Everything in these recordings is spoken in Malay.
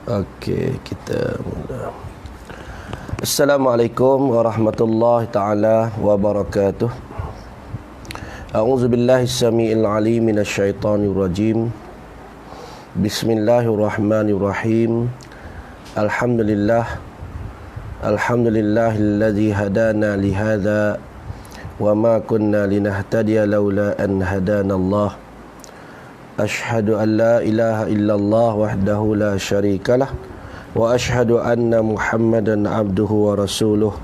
Okey, kita mula. Assalamualaikum warahmatullahi taala wabarakatuh. A'udzu billahi samiil alim minasyaitonir rajim. Bismillahirrahmanirrahim. Alhamdulillahilladzi hadana li hadza wa ma kunna linahtadiya laula an hadanallah. Ashhadu an la ilaha illallah wahdahu la syarikalah wa ashhadu anna Muhammadan abduhu wa rasuluh.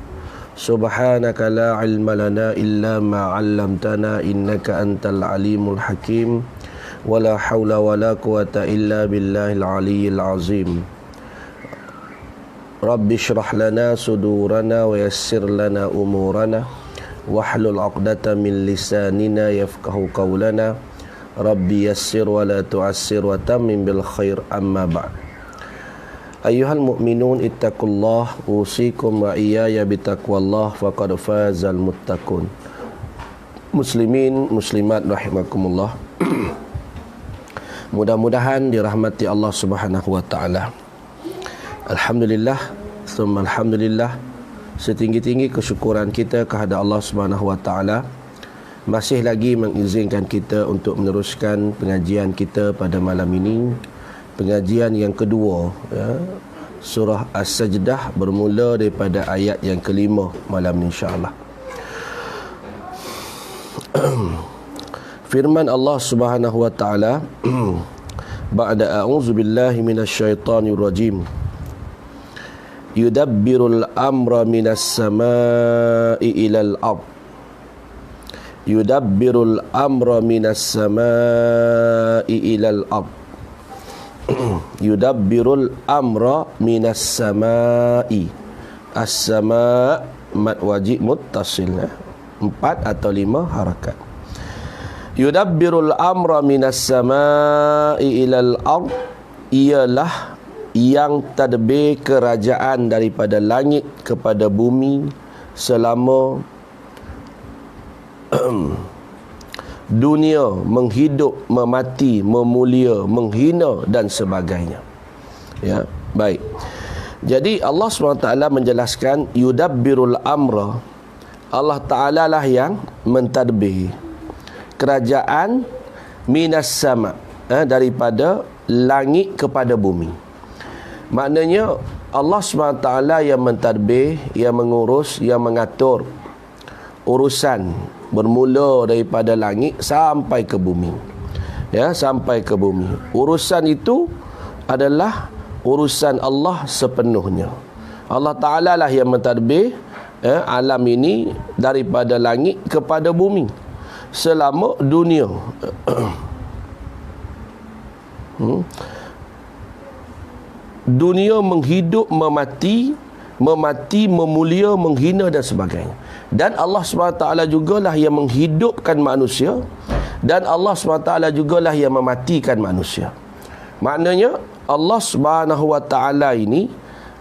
Subhanaka la ilma lana illa ma 'allamtana innaka antal alimul hakim. Wa la haula wa la quwata illa billahil aliyyil azim. Rabbi shrah lana sudurana wa yassir lana umurana wahlul 'uqdatam min lisanina yafqahu qawlana. Rabbi yassir wa la tu'assir wa tammim bil khair, amma ba'd. Ayyuhal mu'minun ittaqullah usikum wa iyaya bitaqwallah faqad fazal muttaqun. Muslimin muslimat rahimakumullah. Mudah-mudahan dirahmati Allah Subhanahu wa taala. Alhamdulillah summa alhamdulillah, setinggi-tinggi kesyukuran kita kehadap Allah Subhanahu wa taala masih lagi mengizinkan kita untuk meneruskan pengajian kita pada malam ini, pengajian yang kedua, ya, surah As-Sajdah, bermula daripada ayat yang kelima malam ini insya-Allah. Firman Allah Subhanahu wa taala, ba'da a'udzu billahi minasyaitonir rajim. Yudabbirul amra minas samaa'i ilal ardh. Yudabbirul amra minas samaa'i ilal ardh. Yudabbirul amra minas samaa'i. As-sama' mad wajib muttasil, 4 atau 5 harakat. Yudabbirul amra minas samaa'i ilal ardh, ialah yang tadbir kerajaan daripada langit kepada bumi selama dunia, menghidup, memati, memulia, menghina dan sebagainya. Ya, baik. Jadi Allah SWT menjelaskan yudabbirul amra. Allah Ta'ala lah yang mentadbir kerajaan minas sama, daripada langit kepada bumi. Maknanya Allah SWT yang mentadbir, yang mengurus, yang mengatur urusan bermula daripada langit sampai ke bumi. Ya, sampai ke bumi. Urusan itu adalah urusan Allah sepenuhnya. Allah Ta'ala lah yang mentadbir alam ini daripada langit kepada bumi selama dunia. Dunia menghidup, memati, memulia, menghina dan sebagainya. Dan Allah SWT jugalah yang menghidupkan manusia, dan Allah SWT jugalah yang mematikan manusia. Maknanya Allah SWT ini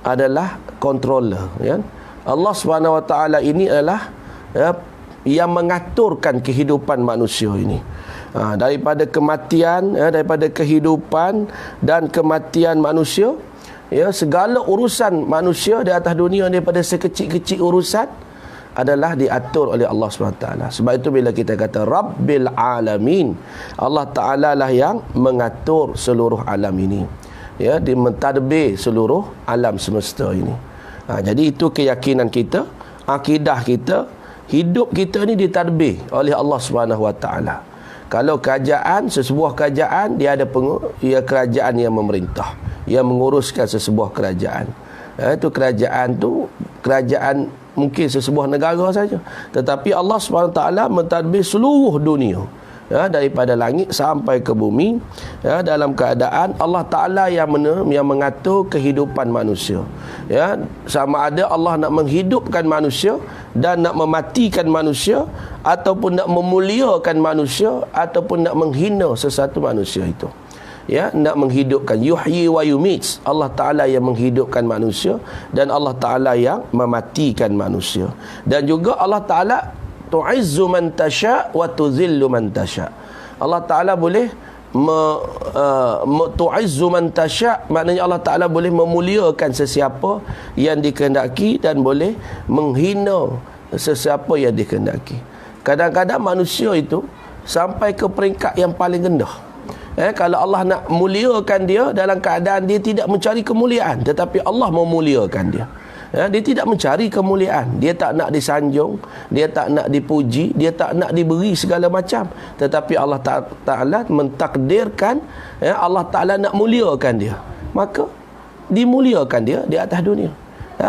adalah controller, ya? Allah SWT ini adalah, ya, yang mengaturkan kehidupan manusia ini, daripada kematian, daripada kehidupan dan kematian manusia, ya, segala urusan manusia di atas dunia daripada sekecil-kecil urusan adalah diatur oleh Allah SWT. Sebab itu bila kita kata Rabbil Alamin, Allah Ta'ala lah yang mengatur seluruh alam ini, ya, dia mentadbir seluruh alam semesta ini. Jadi itu keyakinan kita, akidah kita, hidup kita ni ditadbir oleh Allah SWT. Kalau kerajaan, sesebuah kerajaan, dia ada kerajaan yang memerintah, yang menguruskan sesebuah kerajaan. Itu kerajaan tu, kerajaan mungkin sesebuah negara saja, tetapi Allah SWT mentadbir seluruh dunia, ya, daripada langit sampai ke bumi, ya, dalam keadaan Allah Ta'ala yang mengatur kehidupan manusia, ya, sama ada Allah nak menghidupkan manusia dan nak mematikan manusia, ataupun nak memuliakan manusia, ataupun nak menghina sesuatu manusia itu. Ya, nak menghidupkan, yuhyi wa yumit. Allah Ta'ala yang menghidupkan manusia, dan Allah Ta'ala yang mematikan manusia. Dan juga Allah Ta'ala tu'izzu man tasha' wa tuzillu man tasha'. Allah Ta'ala boleh tu'izzu man tasya', maknanya Allah Ta'ala boleh memuliakan sesiapa yang dikehendaki dan boleh menghina sesiapa yang dikehendaki. Kadang-kadang manusia itu sampai ke peringkat yang paling rendah. Kalau Allah nak muliakan dia dalam keadaan dia tidak mencari kemuliaan, tetapi Allah memuliakan dia. Dia tidak mencari kemuliaan, dia tak nak disanjung, dia tak nak dipuji, dia tak nak diberi segala macam, tetapi Allah Ta'ala mentakdirkan, Allah Ta'ala nak muliakan dia, maka dimuliakan dia di atas dunia.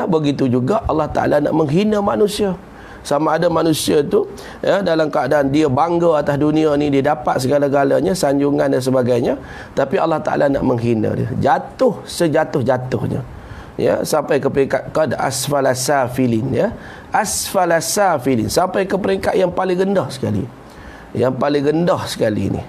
Begitu juga Allah Ta'ala nak menghina manusia. Sama ada manusia tu dalam keadaan dia bangga atas dunia ni, dia dapat segala-galanya, sanjungan dan sebagainya, tapi Allah Ta'ala nak menghina dia, jatuh sejatuh-jatuhnya, sampai ke peringkat qad asfala safilin, asfala safilin, sampai ke peringkat yang paling rendah sekali, ni.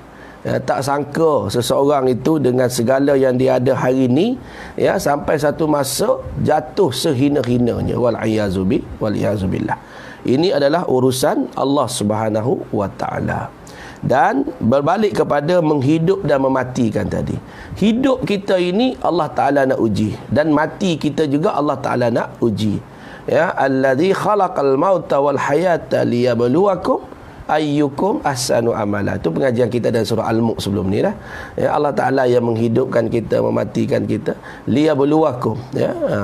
Tak sangka seseorang itu dengan segala yang dia ada hari ni, sampai satu masa jatuh sehina-hinanya, wal iazu billah. Ini adalah urusan Allah Subhanahu wa Ta'ala. Dan berbalik kepada menghidup dan mematikan tadi. Hidup kita ini Allah Ta'ala nak uji, dan mati kita juga Allah Ta'ala nak uji. Allazi khalaqal mauta wal hayata liyabluwakum ayyukum ahsanu amala. Itu pengajian kita dalam surah Al-Mulk sebelum ni dah. Allah Ta'ala yang menghidupkan kita, mematikan kita, liyabluwakum.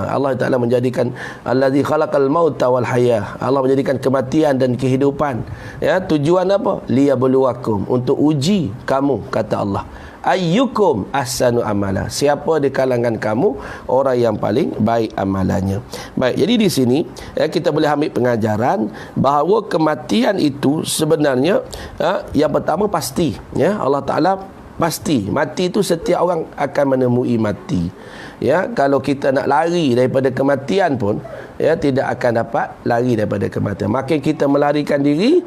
Allah Ta'ala menjadikan allazi khalaqal mauta wal hayah, Allah menjadikan kematian dan kehidupan. Tujuan apa? Liyabluwakum, untuk uji kamu, kata Allah. Ayyukum ahsanu amala, siapa di kalangan kamu orang yang paling baik amalannya. Baik, jadi di sini kita boleh ambil pengajaran bahawa kematian itu sebenarnya yang pertama pasti, Allah Ta'ala pasti mati itu setiap orang akan menemui mati. Kalau kita nak lari daripada kematian pun tidak akan dapat lari daripada kematian. Makin kita melarikan diri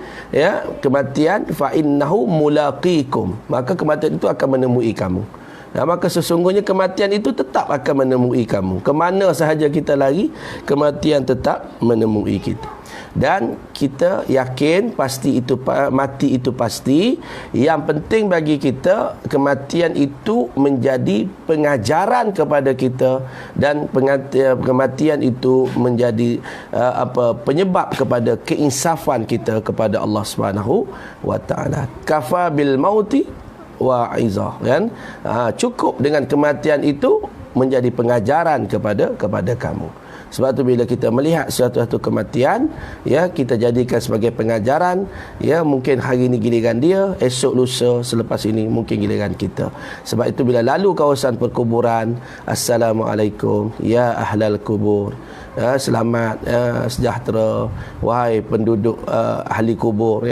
kematian, fa innahu mulaqikum, maka kematian itu akan menemui kamu. Maka sesungguhnya kematian itu tetap akan menemui kamu. Kemana sahaja kita lari, kematian tetap menemui kita. Dan kita yakin pasti itu, mati itu pasti. Yang penting bagi kita, kematian itu menjadi pengajaran kepada kita, dan kematian itu menjadi penyebab kepada keinsafan kita kepada Allah Subhanahu wa Ta'ala. Kafa bil mauti wa izah, kan? Cukup dengan kematian itu menjadi pengajaran kepada kamu. Sebab tu bila kita melihat suatu kematian, kita jadikan sebagai pengajaran. Mungkin hari ini giliran dia, esok lusa selepas ini mungkin giliran kita. Sebab itu bila lalu kawasan perkuburan, assalamualaikum ya ahlal kubur, selamat, sejahtera wahai penduduk ahli kubur,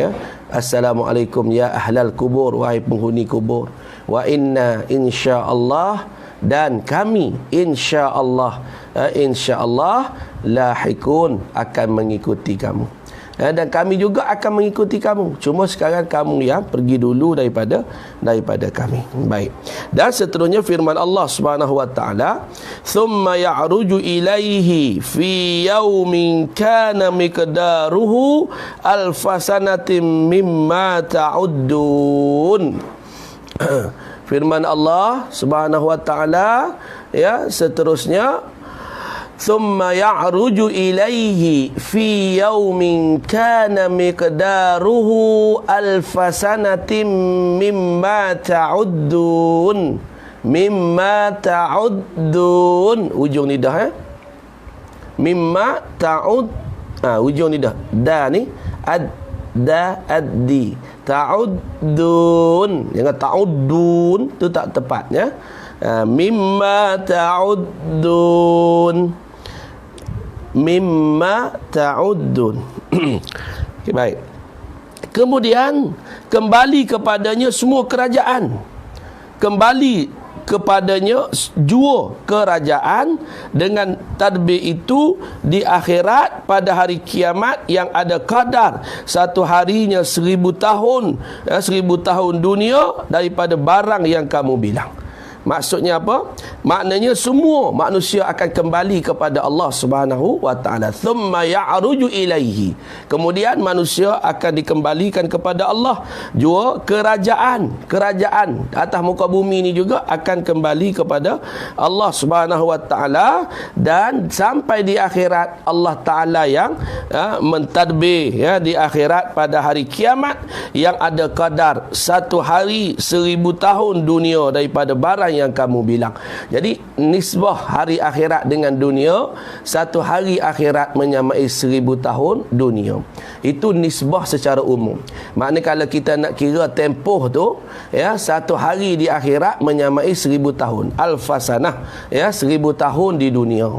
assalamualaikum ya ahlal kubur, wahai penghuni kubur, wa inna insyaallah, dan kami insyaallah lahikun, akan mengikuti kamu, dan kami juga akan mengikuti kamu. Cuma sekarang kamu yang pergi dulu daripada kami. Baik. Dan seterusnya firman Allah Subhanahu wa Ta'ala, thumma ya'ruju ilaihi fi yaumin kana miqdaruhu alfasanatin mimma ta'uddun. Firman Allah Subhanahu wa Ta'ala, seterusnya, thumma ya'ruju ilaihi fi yaumin kana miqdaruhu alfasanatin mimma ta'uddun. Ujung lidah, mimma ta'ud, ujung lidah da ni, addi, ta'uddun, jangan ta'uddun, tu tak tepat, mimma ta'uddun, okay, baik. Kemudian kembali kepadanya semua kerajaan, kembali kepadanya jua kerajaan. Dengan tadbir itu di akhirat pada hari kiamat yang ada kadar satu harinya 1000 tahun, 1000 tahun dunia daripada barang yang kamu bilang. Maksudnya apa? Maknanya semua manusia akan kembali kepada Allah Subhanahu wa taala. Thumma ya'ruju ilaihi. Kemudian manusia akan dikembalikan kepada Allah. Jua kerajaan atas muka bumi ini juga akan kembali kepada Allah Subhanahu wa taala, dan sampai di akhirat Allah taala yang mentadbir di akhirat pada hari kiamat, yang ada kadar 1 hari 1000 tahun dunia daripada barang yang kamu bilang. Jadi nisbah hari akhirat dengan dunia, 1 hari akhirat menyamai 1000 tahun dunia. Itu nisbah secara umum. Maknanya kalau kita nak kira tempoh tu, 1 hari di akhirat menyamai 1000 tahun. Alfasanah, 1000 tahun di dunia.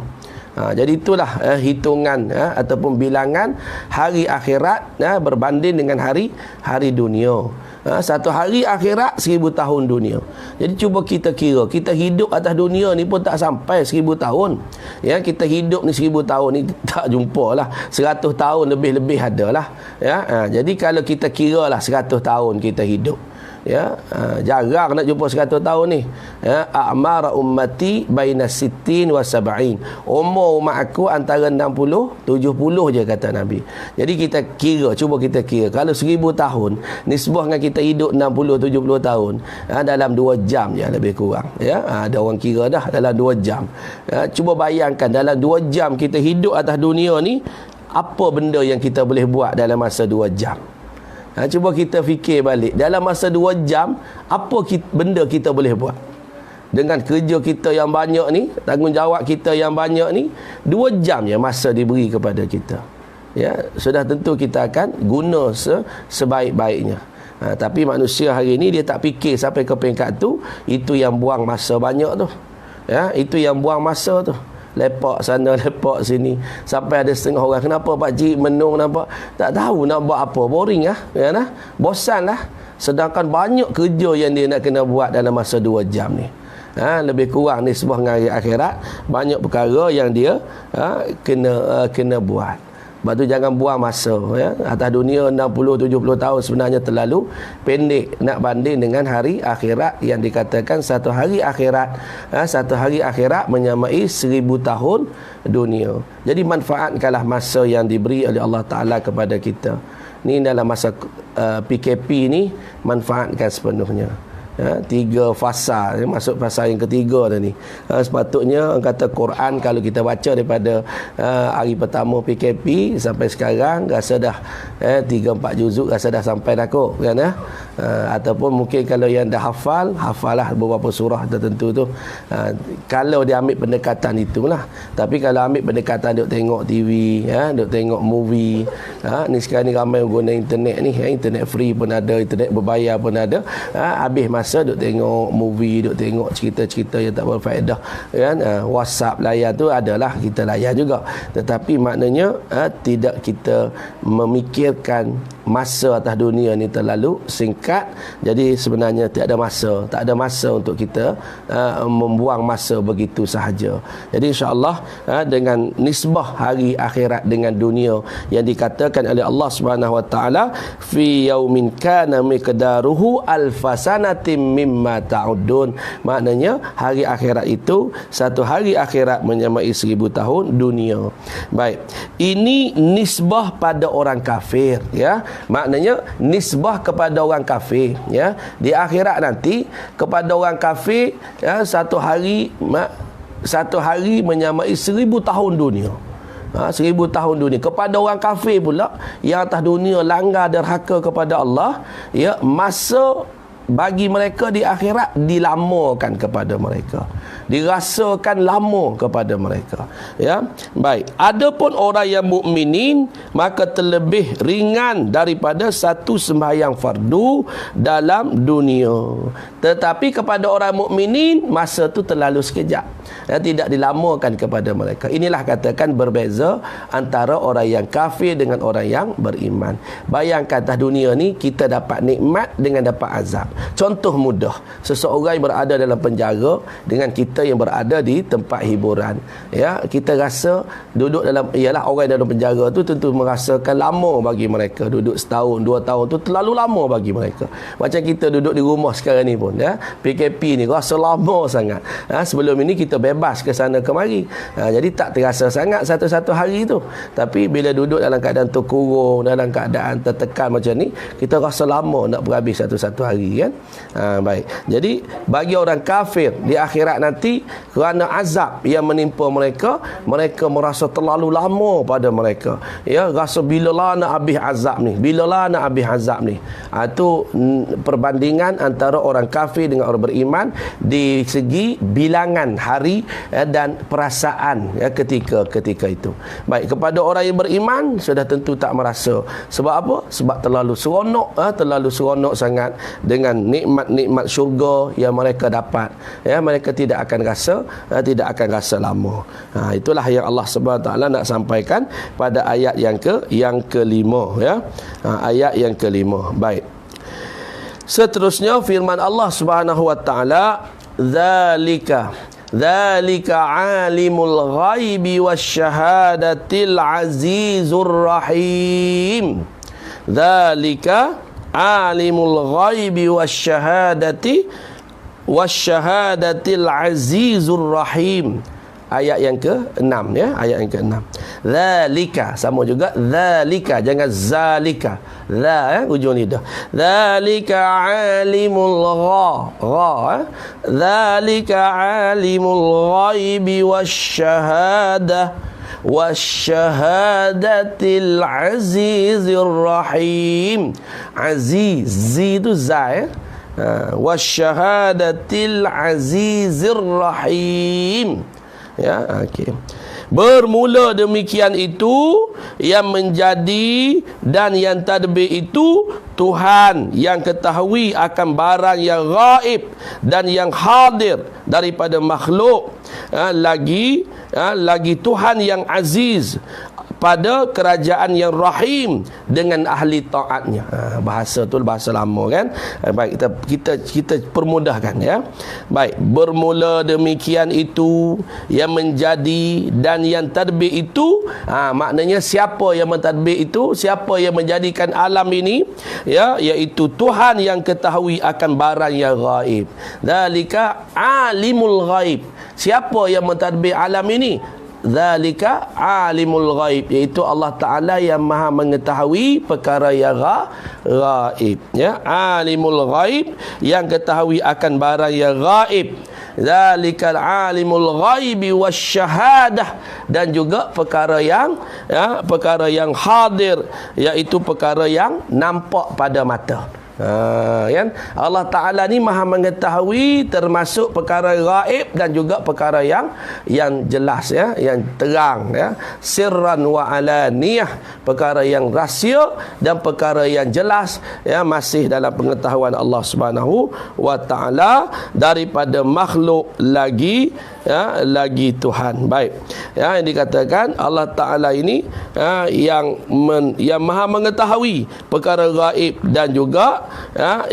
Jadi itulah hitungan ataupun bilangan hari akhirat berbanding dengan hari dunia. 1 hari akhirat 1000 tahun dunia. Jadi cuba kita kira, kita hidup atas dunia ni pun tak sampai 1000 tahun. Kita hidup ni 1000 tahun ni tak jumpa lah. 100 tahun lebih-lebih adalah. Jadi kalau kita kira lah 100 tahun kita hidup, jarang nak jumpa 100 tahun ni. A'mar ummati baina 60 wa 70. Umur umat aku antara 60 70 je kata Nabi. Jadi kita kira, cuba kita kira, kalau 1000 tahun nisbah dengan kita hidup 60 70 tahun, dalam 2 jam je lebih kurang. Ada orang kira dah dalam 2 jam. Cuba bayangkan dalam 2 jam kita hidup atas dunia ni, apa benda yang kita boleh buat dalam masa 2 jam? Cuba kita fikir balik, dalam masa 2 jam apa benda kita boleh buat? Dengan kerja kita yang banyak ni, tanggungjawab kita yang banyak ni, 2 jam je masa diberi kepada kita. Sudah tentu kita akan guna sebaik-baiknya. Tapi manusia hari ni dia tak fikir sampai ke peringkat tu. Itu yang buang masa banyak tu. Itu yang buang masa tu. Lepak sana, lepak sini, sampai ada setengah orang, kenapa Pak Cik menung, nampak tak tahu nak buat apa, boring bosan lah. Sedangkan banyak kerja yang dia nak kena buat dalam masa 2 jam ni. Lebih kurang nisbah dengan hari akhirat, banyak perkara yang dia kena buat. Sebab tu jangan buang masa. Atas dunia 60-70 tahun sebenarnya terlalu pendek nak banding dengan hari akhirat yang dikatakan 1 hari akhirat. 1 hari akhirat menyamai 1000 tahun dunia. Jadi manfaatkanlah masa yang diberi oleh Allah Ta'ala kepada kita. Ni dalam masa PKP ni, manfaatkan sepenuhnya. 3 fasa, masuk fasa yang ketiga dah ni. Sepatutnya orang kata Quran kalau kita baca daripada hari pertama PKP sampai sekarang, rasa dah 3-4 juzuk rasa dah sampai dah kot kan. Ataupun mungkin kalau yang dah hafalah beberapa surah tertentu tu. Kalau dia ambil pendekatan itulah. Tapi kalau ambil pendekatan duk tengok TV, duk tengok movie, ni sekarang ni ramai guna internet ni, internet free pun ada, internet berbayar pun ada. Habis masa duk tengok movie, duk tengok cerita-cerita yang tak berfaedah kan. WhatsApp layan tu adalah kita layan juga, tetapi maknanya tidak kita memikirkan masa atas dunia ni terlalu singkat. Jadi sebenarnya tak ada masa untuk kita membuang masa begitu sahaja. Jadi insya-Allah dengan nisbah hari akhirat dengan dunia yang dikatakan oleh Allah Subhanahu wa taala, fi yaumin kana miqdaruhu alfasanatin mimma ta'udun. Maknanya hari akhirat itu, 1 hari akhirat menyamai 1000 tahun dunia. Baik, ini nisbah pada orang kafir, maknanya nisbah kepada orang kafir, di akhirat nanti kepada orang kafir, 1 hari menyamai 1000 tahun dunia. 1000 tahun dunia. Kepada orang kafir pula yang atas dunia langgar derhaka kepada Allah, masa bagi mereka di akhirat dilamakan kepada mereka, dirasakan lama kepada mereka. Baik, adapun orang yang mukminin maka terlebih ringan daripada 1 sembahyang fardu dalam dunia. Tetapi kepada orang mukminin masa tu terlalu sekejap, tidak dilamakan kepada mereka. Inilah katakan berbeza antara orang yang kafir dengan orang yang beriman. Bayangkan atas dunia ni kita dapat nikmat dengan dapat azab. Contoh mudah, seseorang yang berada dalam penjara dengan kita yang berada di tempat hiburan. Ya, kita rasa duduk dalam, ialah orang dalam penjara tu tentu merasakan lama bagi mereka. Duduk setahun, 2 tahun tu terlalu lama bagi mereka. Macam kita duduk di rumah sekarang ni pun, ya, PKP ni rasa lama sangat. Sebelum ini kita bebas ke sana kemari. Jadi tak terasa sangat satu-satu hari tu. Tapi bila duduk dalam keadaan terkurung, dalam keadaan tertekan macam ni, kita rasa lama nak berhabis satu-satu hari, kan. Baik. Jadi bagi orang kafir di akhirat nanti, kerana azab yang menimpa mereka, mereka merasa terlalu lama pada mereka. Ya, rasa bilalah nak habis azab ni, bilalah nak habis azab ni. Itu perbandingan antara orang kafir dengan orang beriman di segi bilangan hari dan perasaan, ya, ketika itu. Baik, kepada orang yang beriman sudah tentu tak merasa. Sebab apa? Sebab terlalu seronok sangat dengan nikmat-nikmat syurga yang mereka dapat. Ya, mereka tidak akan rasa lama. Itulah yang Allah Subhanahu taala nak sampaikan pada ayat yang kelima, ya. Ayat yang kelima. Baik. Seterusnya firman Allah Subhanahu wa taala, Dzalika alimul ghaibi wasyahadatil azizur rahim. Dzalika alimul ghaibi wasyahadatil azizur rahim. Ayat yang ke-6, ya, ayat yang ke-6. Dzalika, sama juga dzalika, jangan zalika. Ujung lidah. Dzalika alimul gha. Dzalika alimul ghaibi wasyahadatil azizir rahim. Aziz, itu za, ya. Wasyahadatil azizir rahim. Ya, okey. Bermula demikian itu, yang menjadi dan yang tadbir itu Tuhan yang ketahui akan barang yang gaib dan yang hadir daripada makhluk. Lagi Tuhan yang aziz pada kerajaan yang rahim dengan ahli taatnya. Bahasa tu bahasa lama, kan. Baik, kita permudahkan, ya. Baik, bermula demikian itu, yang menjadi dan yang tadbir itu, maknanya siapa yang mentadbir itu, siapa yang menjadikan alam ini, ya, iaitu Tuhan yang ketahui akan barang yang gaib. Dzalika alimul ghaib. Siapa yang mentadbir alam ini? Dzalika alimul ghaib, iaitu Allah Ta'ala yang maha mengetahui perkara yang gaib, ya. Alimul ghaib, yang ketahui akan barang yang gaib. Dzalika alimul ghaibi wasyahadah, dan juga perkara yang hadir, iaitu perkara yang nampak pada mata. Kan? Allah Ta'ala ni maha mengetahui termasuk perkara gaib dan juga perkara yang jelas, ya, yang terang, ya. Sirran wa alaniyah, perkara yang rahsia dan perkara yang jelas, ya, masih dalam pengetahuan Allah Subhanahu wa Ta'ala daripada makhluk lagi Tuhan. Baik, ya, yang dikatakan Allah Ta'ala ini, yang maha mengetahui perkara gaib dan juga,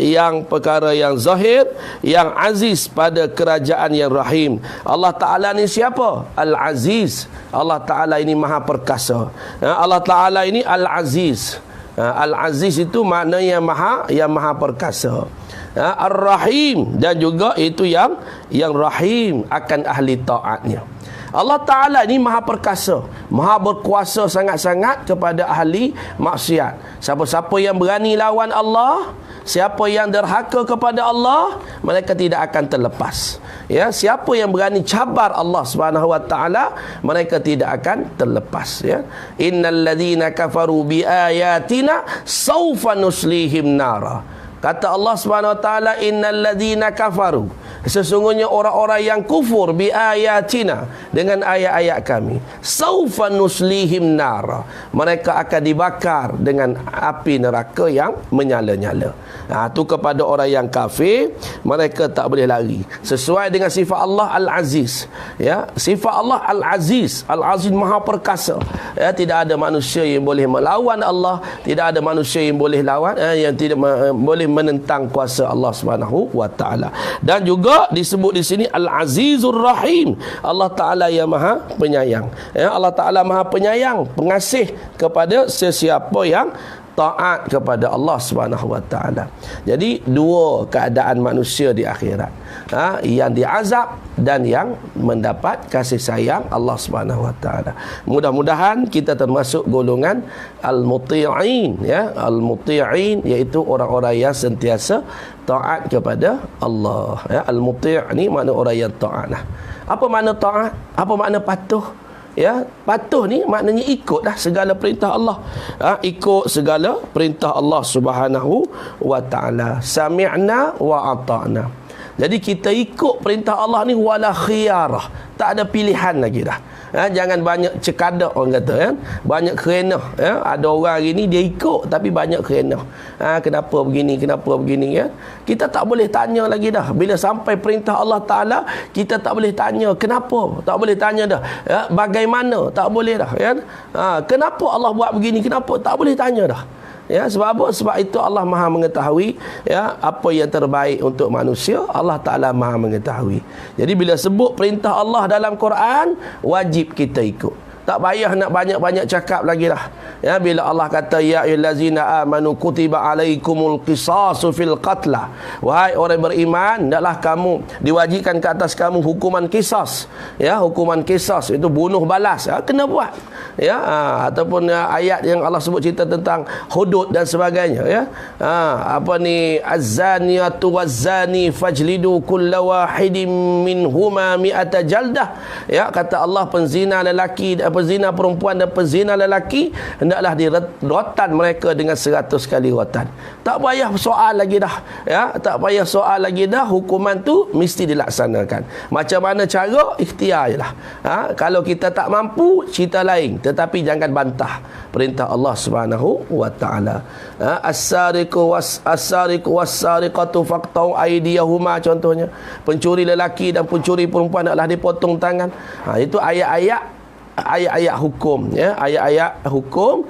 yang perkara yang zahir, yang aziz pada kerajaan yang rahim. Allah Ta'ala ni siapa? Al-Aziz. Allah Ta'ala ini maha perkasa. Allah Ta'ala ini Al-Aziz. Al-Aziz itu makna yang maha perkasa. Ar-Rahim, dan juga itu yang rahim akan ahli taatnya. Allah Ta'ala ni maha perkasa, maha berkuasa sangat-sangat kepada ahli maksiat. Siapa-siapa yang berani lawan Allah, siapa yang derhaka kepada Allah, mereka tidak akan terlepas. Ya, siapa yang berani cabar Allah Subhanahu wa Ta'ala, mereka tidak akan terlepas, ya. Innal ladzina kafaru bi ayatina sawfa nuslihim nara. Kata Allah Subhanahu wa Ta'ala, innal ladzina kafaru, sesungguhnya orang-orang yang kufur bi ayatina, dengan ayat-ayat kami, saufa nuslihim nar, mereka akan dibakar dengan api neraka yang menyala-nyala. Itu kepada orang yang kafir, mereka tak boleh lari sesuai dengan sifat Allah Al-Aziz. Ya, sifat Allah Al-Aziz, Al-Aziz Maha Perkasa. Ya, tidak ada manusia yang boleh melawan Allah, tidak ada manusia yang boleh lawan, yang tidak boleh menentang kuasa Allah Subhanahu wa taala. Dan juga disebut di sini Al-Azizur Rahim, Allah taala yang Maha Penyayang. Ya, Allah taala Maha Penyayang, pengasih kepada sesiapa yang taat kepada Allah Subhanahu wa taala. Jadi dua keadaan manusia di akhirat. Yang diazab dan yang mendapat kasih sayang Allah Subhanahu wa taala. Mudah-mudahan kita termasuk golongan al-muti'in, ya, al-muti'in iaitu orang-orang yang sentiasa taat kepada Allah. Ya, al-muti' ni makna orang yang taat. Apa makna taat? Apa makna patuh? Ya, patuh ni maknanya ikutlah segala perintah Allah. Ikut segala perintah Allah Subhanahu wa taala. Sami'na wa ata'na. Jadi kita ikut perintah Allah ni wala khiyarah, tak ada pilihan lagi dah. Jangan banyak cekadak, orang kata kan, banyak kerana. Ada orang hari ni dia ikut tapi banyak kerana. Kenapa begini, kenapa begini, kan? Kita tak boleh tanya lagi dah. Bila sampai perintah Allah Taala, kita tak boleh tanya kenapa, tak boleh tanya dah. Bagaimana, tak boleh dah, kan? Kenapa Allah buat begini, kenapa, tak boleh tanya dah. Ya, sebab apa? Sebab itu Allah Maha mengetahui, ya, apa yang terbaik untuk manusia. Allah Taala Maha mengetahui. Jadi bila sebut perintah Allah dalam Quran, wajib kita ikut. Tak payah nak banyak-banyak cakap lagi lah. Ya, bila Allah kata ya ayyuhallazina amanu kutiba alaikumul qisasu fil qatla, wahai orang beriman, hendaklah kamu diwajibkan ke atas kamu hukuman qisas. Ya, hukuman qisas itu bunuh balas. Kena buat. Ya, ataupun ayat yang Allah sebut cerita tentang hudud dan sebagainya, ya. Apa ni, az-zaniyatu waz-zani fajlidu kulla wahidin minhuma mi'ata jaldah. Ya, kata Allah, penzina lelaki, penzina perempuan dan penzina lelaki hendaklah dirotan mereka dengan 100 kali rotan. Tak payah soal lagi dah, ya, tak payah soal lagi dah, hukuman tu mesti dilaksanakan. Macam mana cara, ikhtiar jelah. Kalau kita tak mampu, cerita lain, tetapi jangan bantah perintah Allah Subhanahu wa taala. As-sariqu was-sariqatu faqta'u aydiyahuma, contohnya pencuri lelaki dan pencuri perempuan hendaklah dipotong tangan. Itu ayat-ayat hukum, ya, ayat-ayat hukum,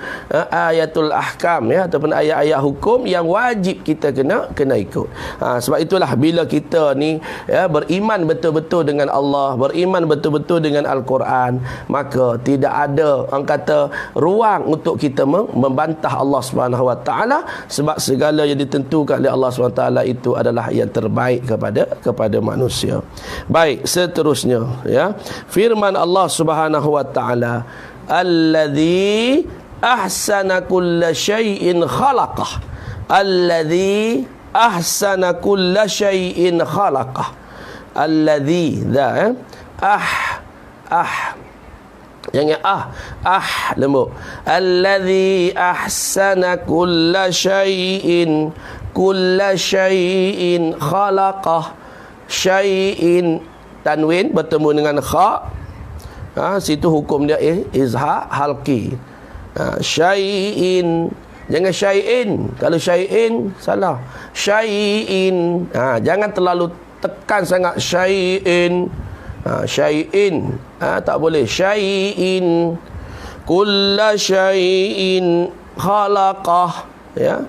ayatul ahkam, ya, ataupun ayat-ayat hukum yang wajib kita kena ikut. Sebab itulah bila kita ni, ya, beriman betul-betul dengan Allah, beriman betul-betul dengan Al-Quran, maka tidak ada, orang kata, ruang untuk kita membantah Allah Subhanahu wa taala, sebab segala yang ditentukan oleh Allah Subhanahu wa taala itu adalah yang terbaik kepada manusia. Baik, seterusnya, ya, firman Allah Subhanahu wa taala, alladzi ahsana kulla syai'in khalaqah, alladzi ahsana kulla syai'in khalaqah, alladzi, jangan lembut, alladzi ahsana kulla syai'in khalaqah, syai'in tanwin bertemu dengan kha. Situ hukum dia izhar halqi. Syai'in, jangan syai'in. Kalau syai'in salah. Syai'in, jangan terlalu tekan sangat syai'in. Syai'in, tak boleh. Syai'in kulla syai'in khalaqah, ya.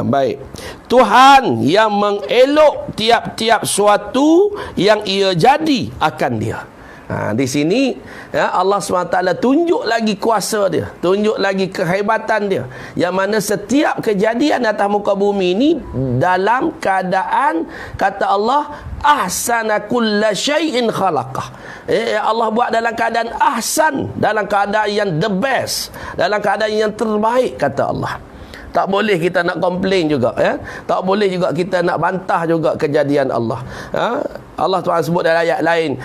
Baik. Tuhan yang mengelok tiap-tiap suatu yang ia jadi akan dia. Di sini, ya, Allah SWT tunjuk lagi kuasa dia, tunjuk lagi kehebatan dia, yang mana setiap kejadian atas muka bumi ini dalam keadaan, kata Allah, ahsana kulla syai'in khalaqah. Allah buat dalam keadaan ahsan, dalam keadaan yang the best, dalam keadaan yang terbaik, kata Allah. Tak boleh kita nak komplain juga, ya. Tak boleh juga kita nak bantah juga kejadian Allah. Allah Taala sebut dalam ayat lain,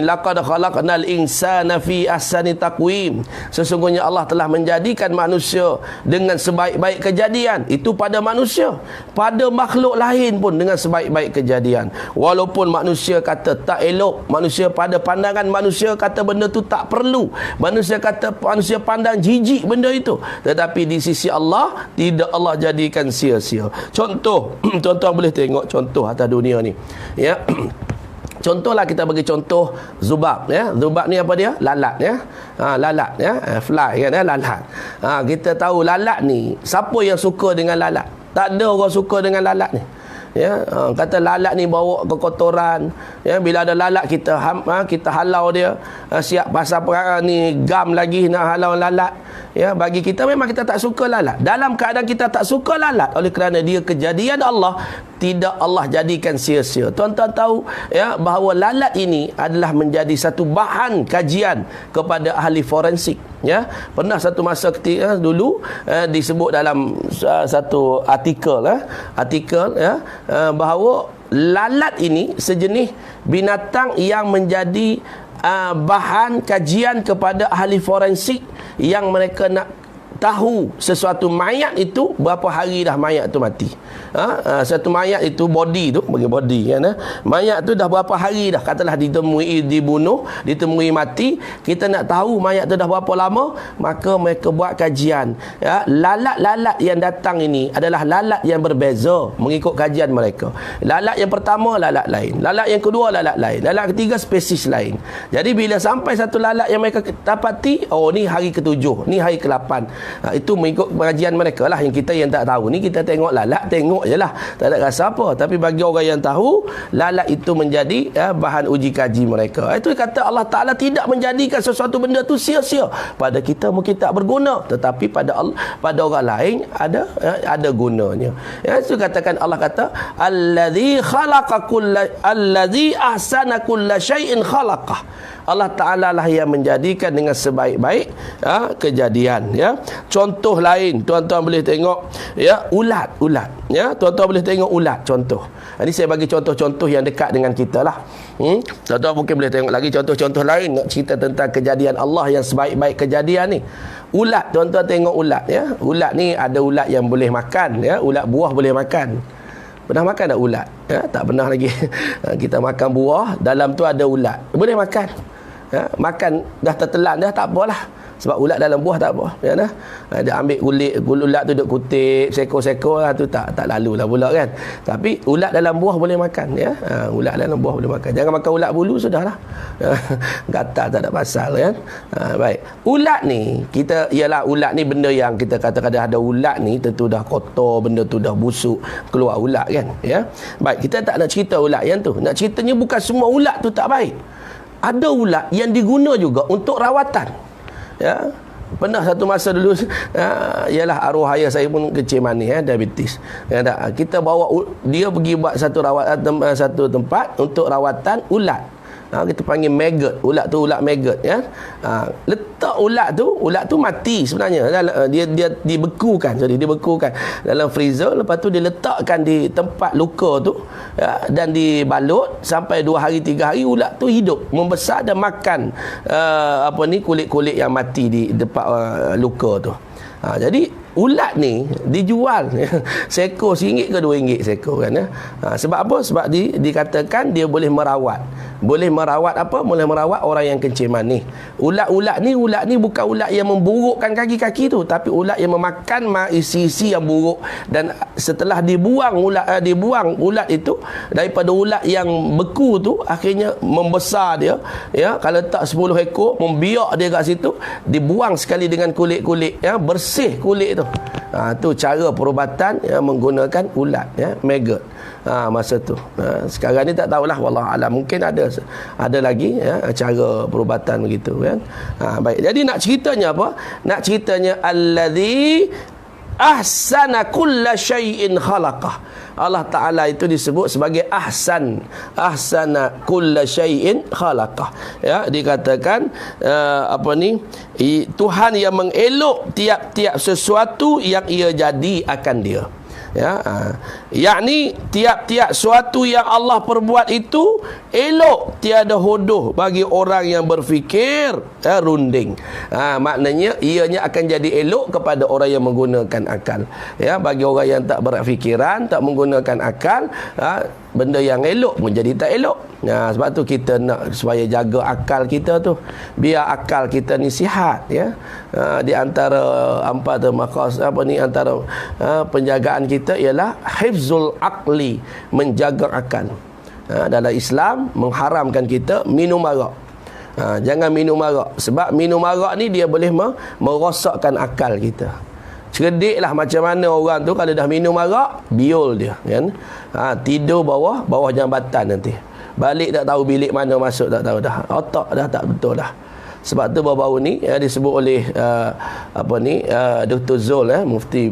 laqad khalaqnal insana fi ahsani taqwim. Sesungguhnya Allah telah menjadikan manusia dengan sebaik-baik kejadian. Itu pada manusia, pada makhluk lain pun dengan sebaik-baik kejadian. Walaupun manusia kata tak elok, manusia pada pandangan manusia kata benda tu tak perlu, manusia kata manusia pandang jijik benda itu, tetapi di sisi Allah tidak, Allah jadikan sia-sia. Contoh tuan-tuan boleh tengok contoh atas dunia ni, ya. Contohlah kita bagi contoh zubab, ya. Zubab ni apa dia? Lalat, ya. Lalat, ya. Fly kan, ya, lalat. Kita tahu lalat ni, siapa yang suka dengan lalat? Tak ada orang suka dengan lalat ni. Ya, kata lalat ni bawa kekotoran, ya. Bila ada lalat kita kita halau dia, siap pasal perang ni gam lagi nak halau lalat, ya. Bagi kita memang kita tak suka lalat. Dalam keadaan kita tak suka lalat, oleh kerana dia kejadian Allah, tidak Allah jadikan sia-sia. Tuan-tuan tahu, ya, bahawa lalat ini adalah menjadi satu bahan kajian kepada ahli forensik, ya. Pernah satu masa ketika dulu disebut dalam satu artikel, ya, bahawa lalat ini sejenis binatang yang menjadi bahan kajian kepada ahli forensik, yang mereka nak tahu sesuatu mayat itu berapa hari dah mayat tu mati. Satu mayat itu body tu, bagi body kan, mayat tu dah berapa hari dah, katalah ditemui dibunuh, ditemui mati, kita nak tahu mayat tu dah berapa lama, maka mereka buat kajian, ya. Lalat-lalat yang datang ini adalah lalat yang berbeza mengikut kajian mereka. Lalat yang pertama lalat lain, lalat yang kedua lalat lain, lalat ketiga spesies lain. Jadi bila sampai satu lalat yang mereka dapati, oh ni hari ke-7, ni hari ke-8, itu mengikut pengajian mereka lah. Yang kita yang tak tahu ni, kita tengok lalat, tengok je lah, tak ada rasa apa. Tapi bagi orang yang tahu, lalat itu menjadi bahan uji kaji mereka. Itu kata Allah Ta'ala tidak menjadikan sesuatu benda tu sia-sia. Pada kita mungkin tak berguna, tetapi pada Allah, pada orang lain ada gunanya. Ya, itu katakan Allah kata allazi khalaqa allazi ahsana kulla syai'in khalaqah. Allah Ta'ala lah yang menjadikan dengan sebaik-baik kejadian, ya. Contoh lain tuan-tuan boleh tengok, ya, ulat, ya. Tuan-tuan boleh tengok ulat, contoh. Ini saya bagi contoh-contoh yang dekat dengan kita lah. Tuan-tuan mungkin boleh tengok lagi contoh-contoh lain nak cerita tentang kejadian Allah yang sebaik-baik kejadian ni. Ulat, tuan-tuan tengok ulat, ya. Ulat ni ada ulat yang boleh makan, ya. Ulat buah boleh makan. Pernah makan tak ulat? Ya, tak pernah lagi. Kita makan buah, dalam tu ada ulat, boleh makan. Ya, makan dah tertelan dah, tak apalah, sebab ulat dalam buah tak apa, ya dah. Dia ambil kulit ulat tu duk kutip seko-seko lah, tu tak lalu lah pula kan. Tapi ulat dalam buah boleh makan, ya. Ulat dalam buah boleh makan. Jangan makan ulat bulu, sudahlah. Gatal tak ada pasal kan. Baik. Ulat ni, kita ialah ulat ni benda yang kita kata-kata ada ulat ni tentu dah kotor, benda tu dah busuk, keluar ulat kan, ya. Baik, kita tak nak cerita ulat yang tu. Nak ceritanya bukan semua ulat tu tak baik. Ada ulat yang diguna juga untuk rawatan, ya. Pernah satu masa dulu, ialah arwah ayah saya pun kecil manis, diabetes, ya, kita bawa dia pergi buat satu tempat untuk rawatan ulat. Kita panggil maggot, ulat tu ulat maggot, ya. Letak ulat tu mati sebenarnya. Dia dibekukan dalam freezer, lepas tu diletakkan di tempat luka tu, ya, dan dibalut sampai 2 hari 3 hari, ulat tu hidup, membesar dan makan kulit-kulit yang mati di depan luka tu. Jadi ulat ni dijual seekor RM1 ke RM2 seekor kan, ya. Sebab apa? Sebab dikatakan dia boleh merawat apa? Boleh merawat orang yang kencing manis. Ulat ni bukan ulat yang memburukkan kaki-kaki tu, tapi ulat yang memakan isi-isi yang buruk, dan setelah dibuang ulat itu daripada ulat yang beku tu, akhirnya membesar dia, ya. Kalau tak 10 ekor, membiak dia kat situ, dibuang sekali dengan kulit-kulit, ya, bersih kulit tu. Tu cara perubatan, ya, menggunakan ulat, ya, maggot. Masa tu. Sekarang ni tak tahulah, wallahu alam, mungkin ada lagi, ya, cara perubatan begitu kan. Baik. Jadi nak ceritanya apa? Nak ceritanya allazi ahsana kulla syai'in khalaqah. Allah Ta'ala itu disebut sebagai ahsana kulla syai'in khalaqah. Ya, dikatakan Tuhan yang mengelok tiap-tiap sesuatu yang ia jadi akan dia. Ya, yakni tiap-tiap suatu yang Allah perbuat itu elok, tiada hodoh bagi orang yang berfikir runding. Maknanya ianya akan jadi elok kepada orang yang menggunakan akal. Ya, bagi orang yang tak berfikiran, tak menggunakan akal, benda yang elok pun jadi tak elok. Sebab tu kita nak supaya jaga akal kita tu, biar akal kita ni sihat. Ya, di antara antara penjagaan kita ialah hifzul aqli, menjaga akal. Dalam Islam mengharamkan kita minum arak. Jangan minum arak, sebab minum arak ni dia boleh merosakkan akal kita. Cerdiklah macam mana orang tu kalau dah minum arak, biol dia kan. Tidur bawah jambatan nanti. Balik tak tahu bilik mana masuk, tak tahu dah. Otak dah tak betul dah. Sebab tu baru-baru ni disebut oleh Dr. Zul,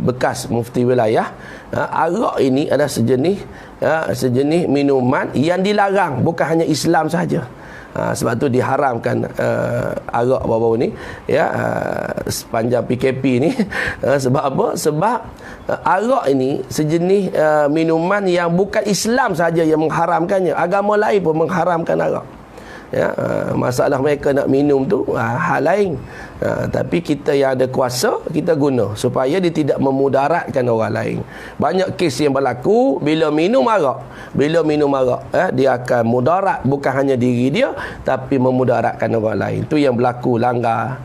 bekas mufti wilayah, arak ini adalah sejenis minuman yang dilarang, bukan hanya Islam sahaja. Sebab tu diharamkan arak baru-baru ni, sepanjang PKP ni. Sebab apa? Sebab arak ini sejenis minuman yang bukan Islam sahaja yang mengharamkannya, agama lain pun mengharamkan arak. Masalah mereka nak minum tu hal lain, tapi kita yang ada kuasa, kita guna supaya dia tidak memudaratkan orang lain. Banyak kes yang berlaku bila minum arak, dia akan mudarat bukan hanya diri dia, tapi memudaratkan orang lain. Tu yang berlaku, langgar,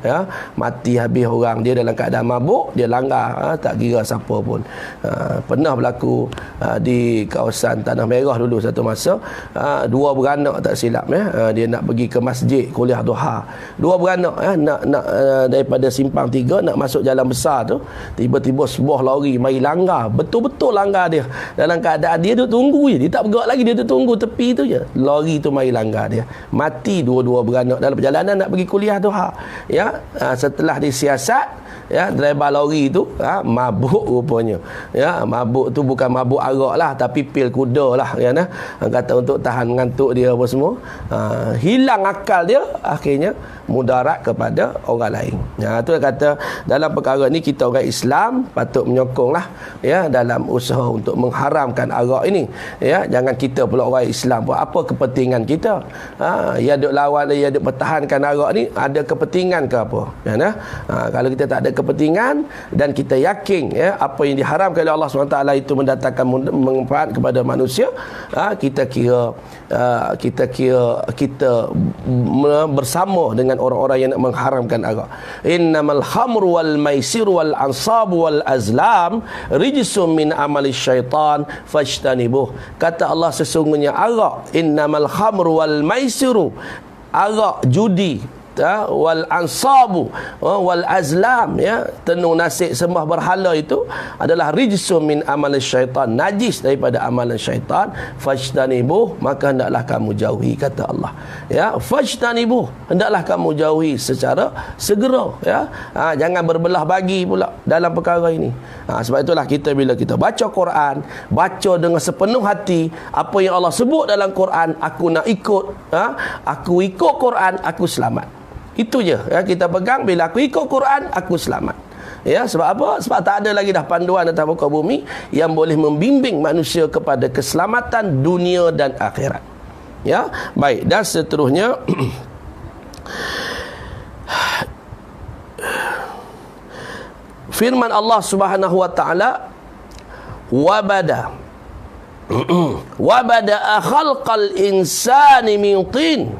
mati habis orang, dia dalam keadaan mabuk, dia langgar, tak kira siapa pun. Pernah berlaku di kawasan Tanah Merah dulu satu masa, dua beranak tak silap, dia nak pergi ke masjid kuliah duha. Dua beranak nak daripada simpang 3 nak masuk jalan besar tu, tiba-tiba sebuah lori mari langgar, betul-betul langgar dia. Dalam keadaan dia tu tunggu je, dia tak bergerak lagi, dia tu tunggu tepi tu je. Lori tu mari langgar dia. Mati dua-dua beranak dalam perjalanan nak pergi kuliah duha. Setelah disiasat, driver lori tu mabuk rupanya. Mabuk tu bukan mabuk arak lah, tapi pil kuda lah kan. Kata untuk tahan ngantuk dia apa semua. Hilang akal dia, akhirnya mudarat kepada orang lain. Tu kata dalam perkara ni kita orang Islam patut menyokonglah dalam usaha untuk mengharamkan arak ini. Jangan kita pula orang Islam pun apa kepentingan kita? Ya duk lawan, ya duk pertahankan arak ni, ada kepentingan ke apa? Kalau kita tak ada kepentingan dan kita yakin apa yang diharamkan oleh Allah SWT itu mendatangkan manfaat kepada manusia, kita kira kita bersama dengan orang-orang yang nak mengharamkan arak. Innamal khamru wal maisir wal ansabu wal azlam rijsum min amali syaitan fajtanibuh. Kata Allah, sesungguhnya arak, innamal khamru wal maisiru, arak judi, wal ansabu wal azlam, tenung nasib sembah berhala itu adalah rijsum min amal syaitan, najis daripada amalan syaitan. Fajtanibuh, maka hendaklah kamu jauhi, kata Allah. Fajtanibuh, hendaklah kamu jauhi secara segera. Jangan berbelah bagi pula dalam perkara ini. Sebab itulah kita bila kita baca Quran, baca dengan sepenuh hati apa yang Allah sebut dalam Quran. Aku nak ikut, aku ikut Quran, aku selamat. Itu je kita pegang. Bila aku ikut Quran, aku selamat. Sebab apa? Sebab tak ada lagi dah panduan atas muka bumi yang boleh membimbing manusia kepada keselamatan dunia dan akhirat. Baik, dan seterusnya firman Allah Subhanahu wa taala, wabada khalqal insani min tin,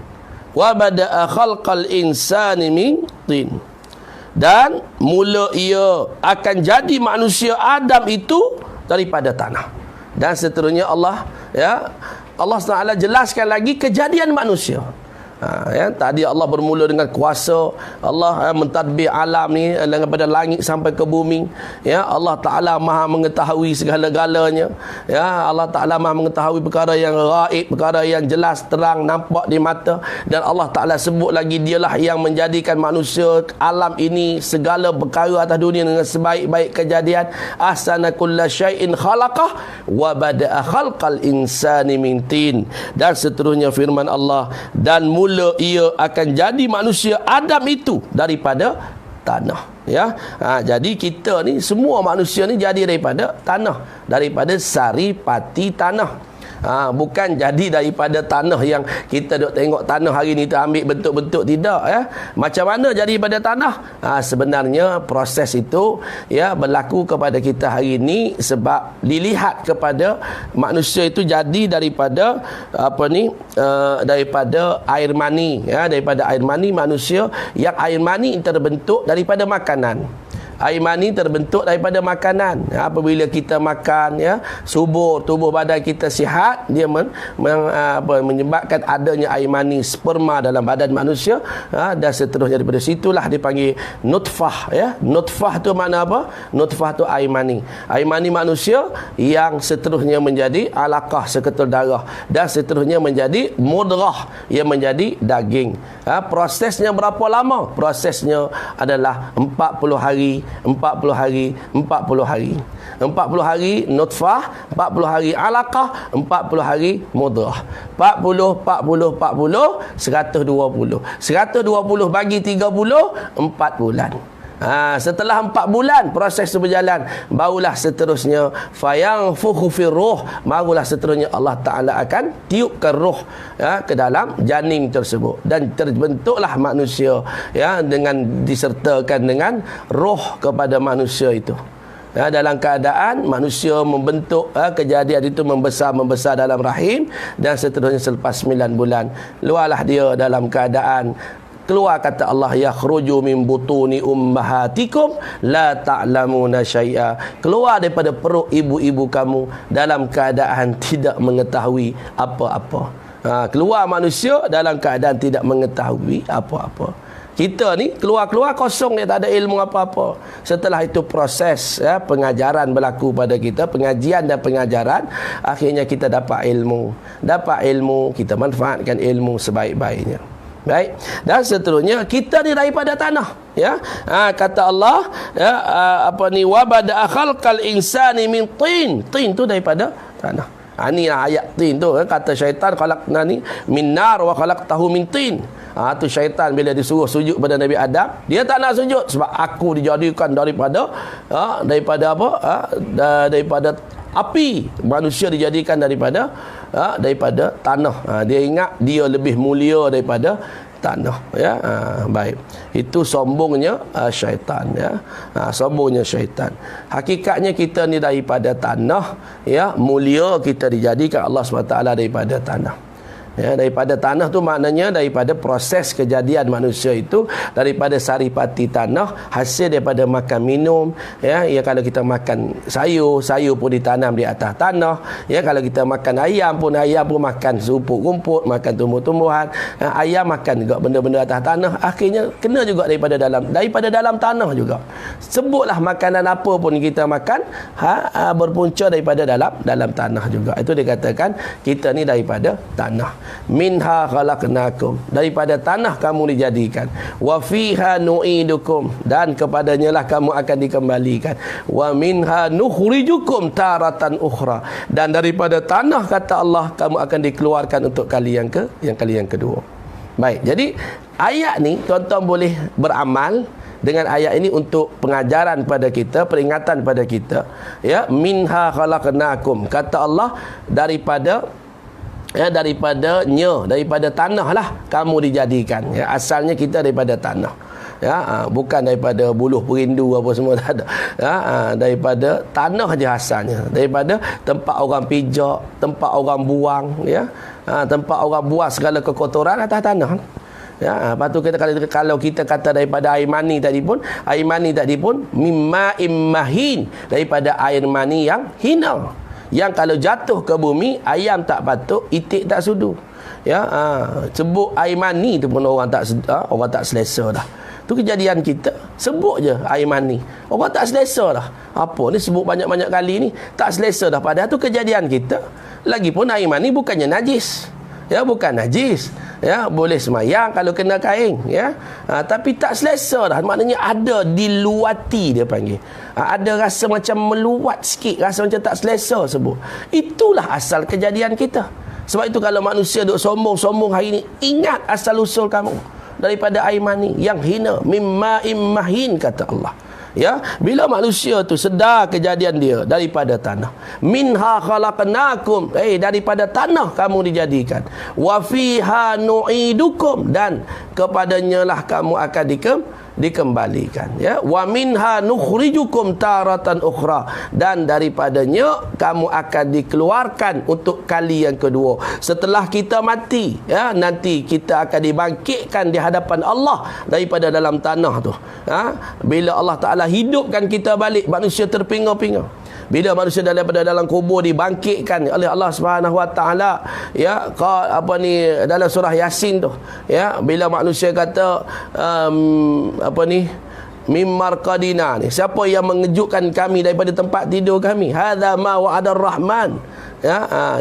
wabada'a khalqal insani min tin, dan mula ia akan jadi manusia Adam itu daripada tanah. Dan seterusnya Allah SWT jelaskan lagi kejadian manusia. Tadi Allah bermula dengan kuasa Allah, mentadbir alam ni daripada langit sampai ke bumi. Allah Ta'ala maha mengetahui segala-galanya. Allah Ta'ala maha mengetahui perkara yang gaib, perkara yang jelas, terang, nampak di mata. Dan Allah Ta'ala sebut lagi, dialah yang menjadikan manusia, alam ini, segala perkara atas dunia dengan sebaik-baik kejadian. Ahsana kulla syai'in khalaqah wa bada'a khalqal insani min tin. Dan seterusnya firman Allah, dan mula ia akan jadi manusia Adam itu daripada tanah. Jadi kita ni, semua manusia ni jadi daripada tanah, daripada sari pati tanah. Bukan jadi daripada tanah yang kita duk tengok tanah hari ni tu ambil bentuk-bentuk, tidak. Macam mana jadi daripada tanah? Sebenarnya proses itu berlaku kepada kita hari ni sebab dilihat kepada manusia itu jadi daripada daripada air mani. Daripada air mani manusia, yang air mani terbentuk daripada makanan. Air mani terbentuk daripada makanan. Apabila kita makan, subur, tubuh badan kita sihat, dia menyebabkan adanya air mani, sperma dalam badan manusia, dan seterusnya. Daripada situlah dipanggil nutfah. Nutfah tu makna apa? Nutfah tu air mani. Air mani manusia yang seterusnya menjadi alaqah, seketul darah, dan seterusnya menjadi mudrah, yang menjadi daging. Prosesnya berapa lama? Prosesnya adalah 40 hari 40 hari 40 hari 40 hari nutfah, 40 hari alaqah, 40 hari mudrah. 40 120 bagi 30, 4 bulan. Setelah 4 bulan proses itu berjalan, barulah seterusnya fayanfukhu fir ruh, barulah seterusnya Allah Ta'ala akan tiupkan roh ke dalam janin tersebut, dan terbentuklah manusia dengan disertakan dengan roh kepada manusia itu. Dalam keadaan manusia membentuk, kejadian itu membesar dalam rahim, dan seterusnya selepas 9 bulan luarlah dia dalam keadaan keluar. Kata Allah, yakhruju min butuni ummahatikum la ta'lamuna syai'a, keluar daripada perut ibu-ibu kamu dalam keadaan tidak mengetahui apa-apa. Keluar manusia dalam keadaan tidak mengetahui apa-apa. Kita ni keluar kosong, dia tak ada ilmu apa-apa. Setelah itu proses pengajaran berlaku pada kita, pengajian dan pengajaran, akhirnya kita dapat ilmu, kita manfaatkan ilmu sebaik-baiknya. Baik. Dan seterusnya kita ni daripada tanah, kata Allah, wa bada'a khalqal insani min tin. Tin tu daripada tanah. Ni ayat tin tu, kata syaitan, khalaqnani min nar wa khalaqtahu min tin. Tu syaitan bila disuruh sujud pada Nabi Adam, dia tak nak sujud sebab aku dijadikan daripada daripada api, manusia dijadikan daripada tanah. Dia ingat dia lebih mulia daripada tanah. Baik, itu sombongnya syaitan. Sombongnya syaitan. Hakikatnya kita ni daripada tanah, mulia kita dijadikan Allah SWT daripada tanah. Daripada tanah tu maknanya daripada proses kejadian manusia itu, daripada saripati tanah, hasil daripada makan minum. Kalau kita makan sayur pun ditanam di atas tanah. Kalau kita makan ayam pun makan rumput, makan tumbuh-tumbuhan. Ayam makan juga benda-benda atas tanah, akhirnya kena juga daripada dalam tanah juga. Sebutlah makanan apa pun kita makan, berpunca daripada dalam tanah juga. Itu dikatakan kita ni daripada tanah. Minha khalaqnakum, daripada tanah kamu dijadikan. Wa fiha nu'idukum, dan kepadanya lah kamu akan dikembalikan. Wa minha nukhrijukum taratan ukhra, dan daripada tanah, kata Allah, kamu akan dikeluarkan untuk kali yang kedua. Baik, jadi ayat ni tuan-tuan boleh beramal dengan ayat ini untuk pengajaran pada kita, peringatan pada kita. Minha khalaqnakum, kata Allah, daripada tanah lah kamu dijadikan. Asalnya kita daripada tanah. Bukan daripada buluh perindu apa semua, tak ada. Daripada tanah je asalnya, daripada tempat orang pijak, tempat orang buang, tempat orang buang segala kekotoran atas tanah. Lepas tu kalau kita kata daripada air mani tadi pun mimma immahin, daripada air mani yang hina. yang kalau jatuh ke bumi, ayam tak patuk, itik tak sudu. Ya, sebut air mani tu pun orang tak selesa dah. Tu kejadian kita. Sebut je air mani, orang tak selesa dah. Apa ni sebut banyak-banyak kali ni, tak selesa dah. Padahal tu kejadian kita. Lagipun air mani bukannya najis. Ya, bukan najis. Ya, boleh semayang kalau kena kain, ya. Tapi tak selesa dah. Maknanya ada diluati, dia panggil. Ada rasa macam meluat sikit, rasa macam tak selesa sebut. Itulah asal kejadian kita. Sebab itu kalau manusia duk sombong-sombong hari ni, ingat asal usul kamu daripada air mani yang hina, mimma immahin, kata Allah. Ya, bila manusia tu sedar kejadian dia daripada tanah, minha khalaqnakum, daripada tanah kamu dijadikan, wa fiha nu'idukum, dan kepadanya lah kamu akan dikembalikan, ya, wa minha nukhrijukum taratan ukhra, dan daripadanya kamu akan dikeluarkan untuk kali yang kedua setelah kita mati, ya. Nanti kita akan dibangkitkan di hadapan Allah daripada dalam tanah tu, bila Allah Ta'ala hidupkan kita balik, manusia terpinga-pinga. Bila manusia daripada dalam kubur dibangkitkan oleh Allah Subhanahu Wa Taala, ya, dalam surah Yasin tu, ya, bila manusia kata mimmarqadina ni, siapa yang mengejutkan kami daripada tempat tidur kami, hadza ma wa'ada ar-rahman,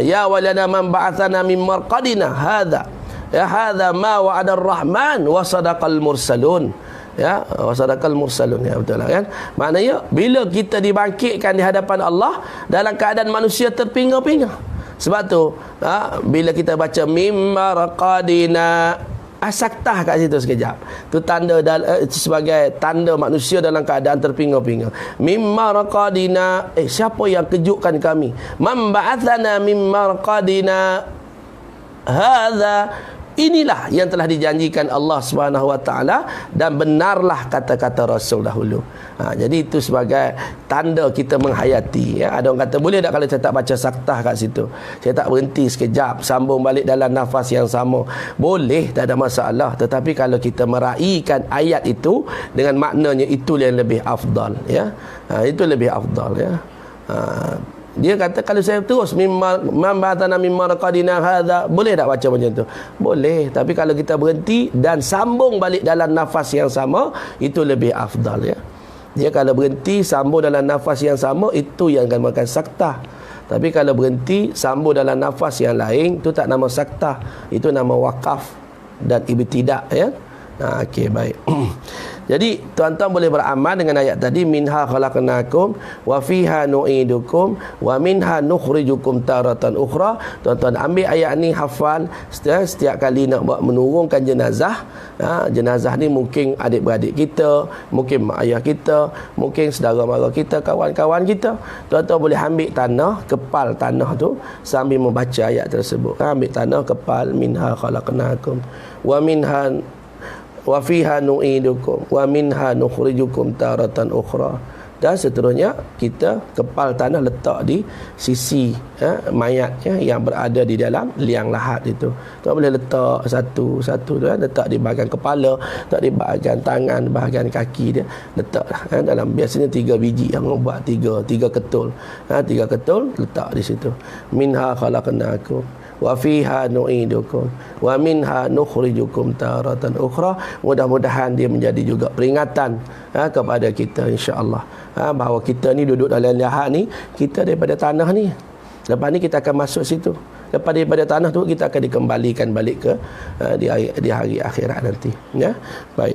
ya walana man ba'athana mimmarqadina, hadza ma wa'ada ar-rahman wa sadaqal mursalun. Ya, wasadaqal mursalun, ya, betul lah kan. Maknanya bila kita dibangkitkan di hadapan Allah dalam keadaan manusia terpinga-pinga. Sebab tu bila kita baca mimmarqadina, saktah kat situ sekejap. Tu tanda sebagai tanda manusia dalam keadaan terpinga-pinga. Mimmarqadina, siapa yang kejutkan kami? Man ba'athana mimmarqadina, hadza, inilah yang telah dijanjikan Allah Subhanahu Wa Taala, dan benarlah kata-kata Rasul dahulu. Jadi itu sebagai tanda kita menghayati, ya. Ada orang kata, boleh tak kalau saya tak baca saktah kat situ, saya tak berhenti sekejap, sambung balik dalam nafas yang sama? Boleh, tak ada masalah. Tetapi kalau kita meraihkan ayat itu dengan maknanya, itu yang lebih afdal, ya. Itu lebih afdal, ya. Dia kata kalau saya terus mambatana mimmarqadina hadza, boleh tak baca macam tu? Boleh, tapi kalau kita berhenti dan sambung balik dalam nafas yang sama, itu lebih afdal, ya. Dia kalau berhenti sambung dalam nafas yang sama, itu yang akan makan saktah. Tapi kalau berhenti sambung dalam nafas yang lain, itu tak nama saktah, itu nama wakaf dan ibtidak, ya. Okey, baik. Jadi tuan-tuan boleh beramal dengan ayat tadi, minha khalaqnakum wa fiha nu'idukum wa minha nukhrijukum taratan ukhra. Tuan-tuan ambil ayat ni, hafal setiap kali nak buat menurunkan jenazah. Jenazah ni mungkin adik-beradik kita, mungkin mak ayah kita, mungkin saudara mara kita, kawan-kawan kita. Tuan-tuan boleh ambil tanah, kepal tanah tu sambil membaca ayat tersebut. Ambil tanah, kepal, minha khalaqnakum wa fiha nu'idukum wa minha nukhrijukum taratan ukhra, dan seterusnya kita kepal tanah letak di sisi mayat, yang berada di dalam liang lahat itu. Kita boleh letak satu-satu, letak di bahagian kepala, letak di bahagian tangan, bahagian kaki dia, letak dalam, biasanya 3 biji yang buat 3 ketul. 3 ketul letak di situ. Minha khalaqnakum wa fiha nu'idukum wa minha nukhrijukum taratan ukhra. Mudah-mudahan dia menjadi juga peringatan kepada kita, insya-Allah, bahawa kita ni duduk dalam lahat ni, kita daripada tanah ni. Lepas ni kita akan masuk situ. Lepas daripada tanah tu kita akan dikembalikan balik ke di hari akhirat nanti, ya. Baik.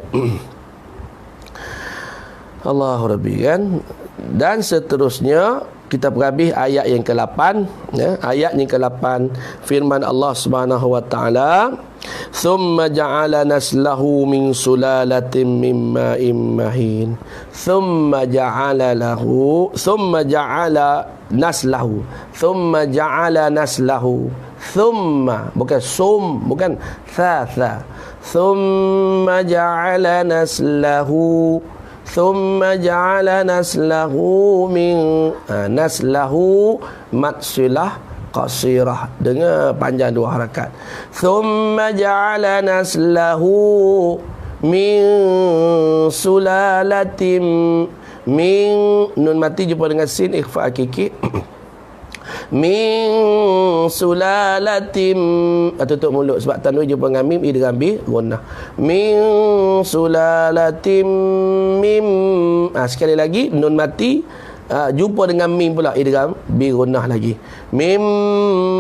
Allahu Rabbi, kan. Dan seterusnya kita berhabis ayat yang ke-8, ya. Ayat yang ke-8 firman Allah Subhanahu Wa Taala, thumma ja'ala naslahu min sulalatin min ma'in mahin, thumma ja'ala naslahu, thumma, bukan sum, bukan tha, thumma ja'ala naslahu, thumma ja'ala naslahu min naslahu matsilah qasirah, dengan panjang 2 harakat. Thumma ja'ala naslahu min sulalatim min, nun mati jumpa dengan sin, ikhfa hakiki. Min sulalatim, tutup mulut sebab tanwin jumpa dengan mim, idgham bi gunnah. Min sulalatim mim. Sekali lagi nun mati jumpa dengan mim pula, idgham bi gunnah lagi. Mim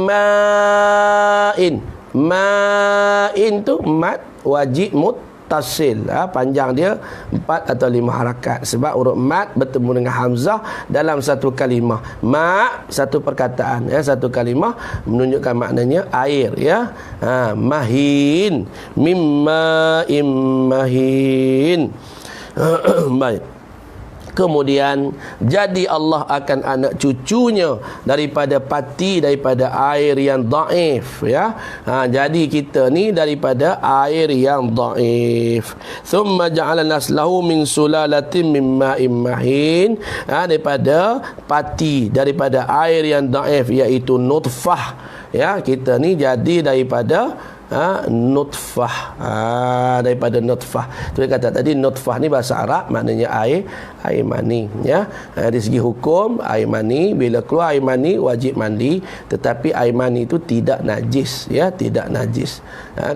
ma'in. Ma'in tu mat wajib muttasil, panjang dia 4 atau 5 harakat sebab huruf mat bertemu dengan hamzah dalam satu kalimah. Ma satu perkataan, satu kalimah menunjukkan maknanya air, mahin, mimma immahin. Baik. Kemudian jadi Allah akan anak cucunya daripada pati, daripada air yang dhaif, jadi kita ni daripada air yang dhaif. Thumma ja'ala naslahu min sulalatin min ma'in mahin, daripada pati, daripada air yang dhaif iaitu nutfah. Kita ni jadi daripada nutfah, daripada nutfah. Tu dia kata tadi, nutfah ni bahasa Arab maknanya air mani, dari segi hukum air mani, bila keluar air mani wajib mandi, tetapi air mani itu tidak najis, tidak najis.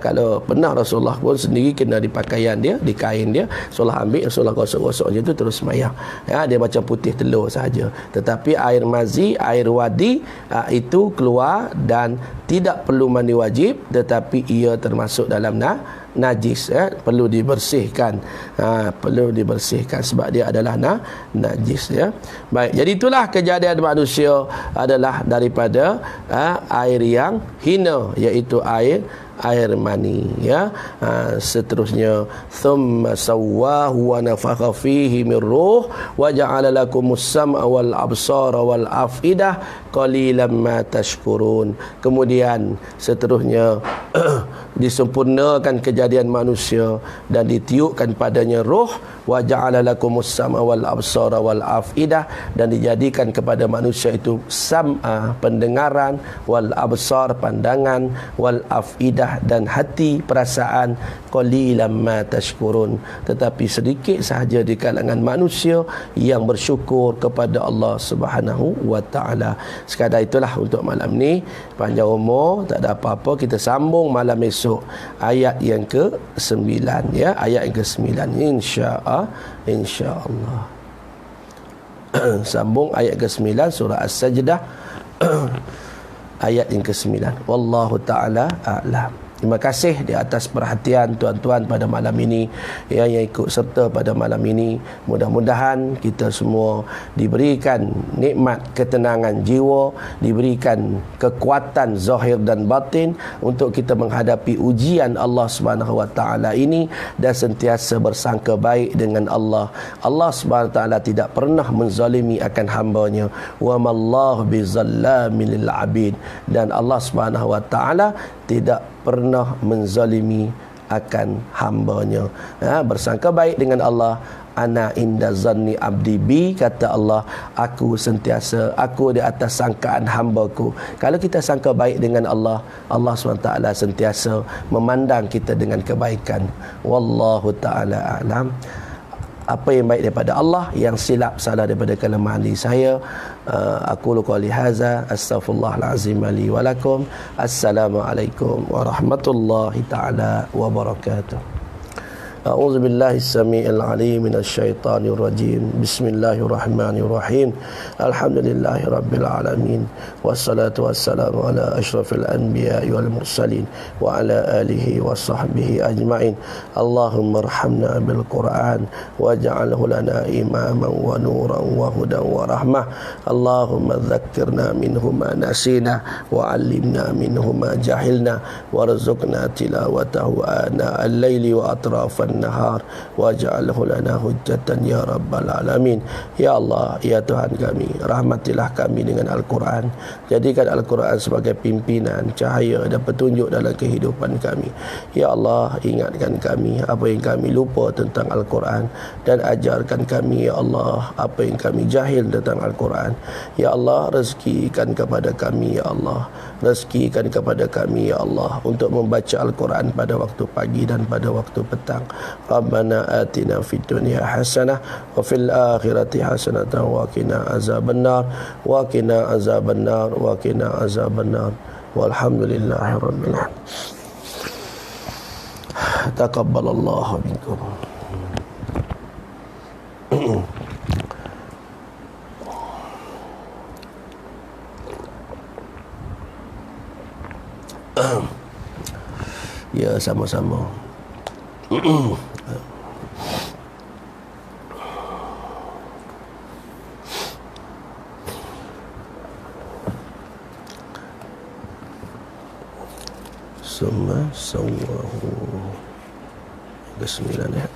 Kalau pernah Rasulullah pun sendiri kena di pakaian dia, di kain dia, Rasulullah ambil, Rasulullah gosok-gosok je tu terus sembahyang. Dia macam putih telur saja. Tetapi air mazi, air wadi, itu keluar dan tidak perlu mandi wajib, tetapi ia termasuk dalam najis, perlu dibersihkan, perlu dibersihkan sebab dia adalah najis, Baik, jadi itulah kejadian manusia adalah daripada air yang hina, iaitu air mani, seterusnya thumma sawwahu wa nafakha fihi min ruh wa ja'ala lakumus sam'a wal absara wal afidah qalilan ma tashkurun. Kemudian seterusnya disempurnakan kejadian manusia dan ditiupkan padanya roh, wa ja'ala lakumus sam'a wal absara wal afidah, dan dijadikan kepada manusia itu sam'a pendengaran, wal absar pandangan, wal afidah dan hati perasaan, qalilan ma tashkurun, tetapi sedikit sahaja di kalangan manusia yang bersyukur kepada Allah Subhanahu wa taala. Sekadar itulah untuk malam ni, panjang umur tak ada apa-apa, kita sambung malam esok ayat yang ke-9, ayat yang ke-9 insya-Allah. Sambung ayat ke-9 surah As-Sajdah ayat yang ke-9. Wallahu ta'ala a'lam. Terima kasih di atas perhatian tuan-tuan pada malam ini, yang ikut serta pada malam ini. Mudah-mudahan kita semua diberikan nikmat ketenangan jiwa, diberikan kekuatan zahir dan batin untuk kita menghadapi ujian Allah Subhanahu wa taala ini dan sentiasa bersangka baik dengan Allah. Allah Subhanahu wa taala tidak pernah menzalimi akan hamba-Nya. Wa mallahu bizallamin lil abid, dan Allah Subhanahu wa taala tidak pernah menzalimi akan hamba-Nya. Bersangka baik dengan Allah. Ana inda zanni abdi bi, kata Allah, aku di atas sangkaan hamba-Ku. Kalau kita sangka baik dengan Allah, Allah SWT sentiasa memandang kita dengan kebaikan. Wallahu ta'ala a'lam. Apa yang baik daripada Allah, yang silap salah daripada kelemahan diri saya. Aku qouli hadza, astaghfirullahalazim li wa lakum. Assalamualaikum warahmatullahi taala wabarakatuh. A'udzu billahi as-sami'il 'alim minasy syaithanir rajim. Bismillahirrahmanirrahim. Alhamdulillahirabbil alamin. Wassalatu wassalamu ala asyrafil anbiya'i wal mursalin wa ala alihi wa sahbihi ajma'in. Allahumma arhamna bil Qur'an waj'alhu lana imaman wa nuran wa hudan wa rahmah. Allahumma dzakkirna minhu ma nasina wa 'allimna minhu ma jahilna warzuqna tilawatahu ana al-laili wa atrafan nahar waj'alhu lana hujjatan ya rabbal alamin. Ya Allah, ya Tuhan kami, rahmatilah kami dengan Al-Quran. Jadikan Al-Quran sebagai pimpinan, cahaya dan petunjuk dalam kehidupan kami. Ya Allah, ingatkan kami apa yang kami lupa tentang Al-Quran, dan ajarkan kami ya Allah apa yang kami jahil tentang Al-Quran. Ya Allah, rezekikan kepada kami ya Allah rezekikan kepada kami ya Allah untuk membaca Al-Quran pada waktu pagi dan pada waktu petang. Rabbana atina fid dunya hasanah wa fil akhirati hasanah wa qina azabannar wa qina azabannar wa qina azabannar walhamdulillahi rabbil alamin. Taqabbalallahu minkum. Ya, sama-sama. Summa sawwahu. Ke 9 ya.